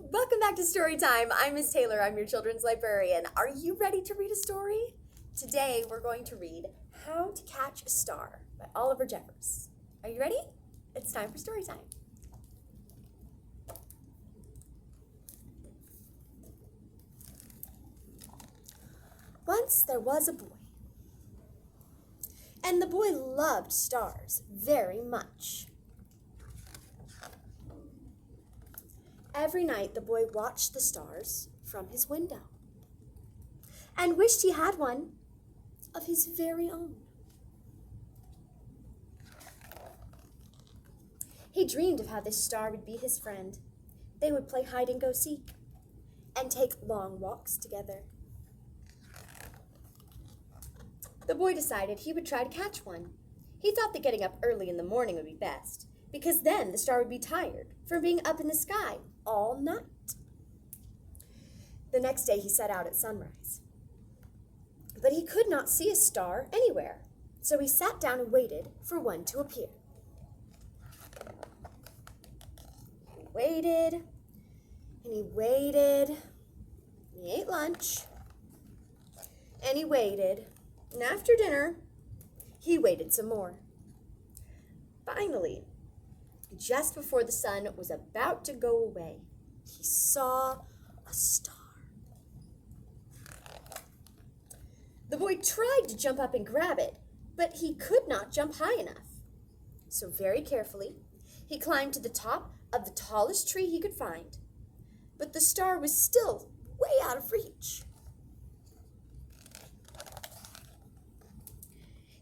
Welcome back to Storytime. I'm Miss Taylor. I'm your children's librarian. Are you ready to read a story? Today we're going to read How to Catch a Star by Oliver Jeffers. Are you ready? It's time for Storytime. Once there was a boy, and the boy loved stars very much. Every night the boy watched the stars from his window and wished he had one of his very own. He dreamed of how this star would be his friend. They would play hide and go seek and take long walks together. The boy decided he would try to catch one. He thought that getting up early in the morning would be best, because then the star would be tired from being up in the sky all night. The next day he set out at sunrise. But he could not see a star anywhere, so he sat down and waited for one to appear. He waited, and he waited, and he ate lunch, and he waited, and after dinner, he waited some more. Finally, just before the sun was about to go away, he saw a star. The boy tried to jump up and grab it, but he could not jump high enough. So very carefully, he climbed to the top of the tallest tree he could find, but the star was still way out of reach.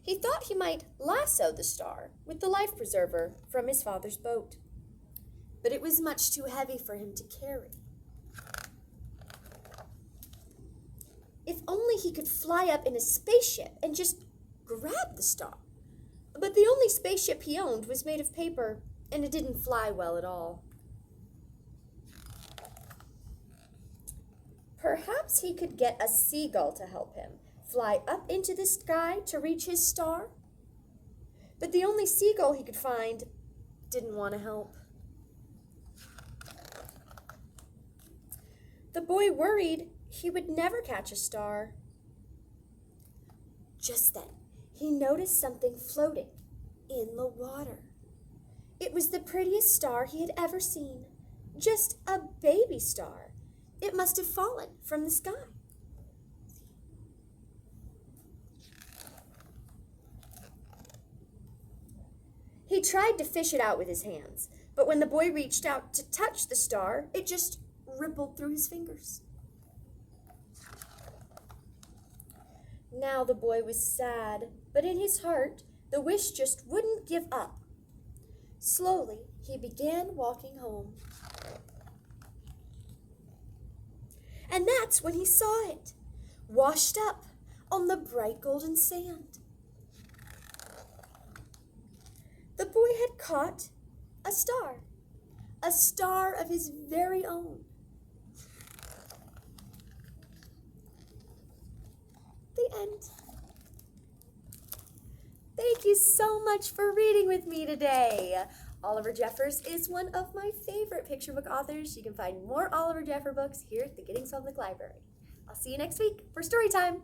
He thought he might lasso the star with the life preserver from his father's boat, but it was much too heavy for him to carry. If only he could fly up in a spaceship and just grab the star. But the only spaceship he owned was made of paper, and it didn't fly well at all. Perhaps he could get a seagull to help him fly up into the sky to reach his star. But the only seagull he could find didn't want to help. The boy worried he would never catch a star. Just then, he noticed something floating in the water. It was the prettiest star he had ever seen, just a baby star. It must have fallen from the sky. He tried to fish it out with his hands, but when the boy reached out to touch the star, it just rippled through his fingers. Now the boy was sad, but in his heart, the wish just wouldn't give up. Slowly, he began walking home. And that's when he saw it, washed up on the bright golden sand. The boy had caught a star of his very own. The end. Thank you so much for reading with me today. Oliver Jeffers is one of my favorite picture book authors. You can find more Oliver Jeffers books here at the Giddings Public Library. I'll see you next week for Storytime.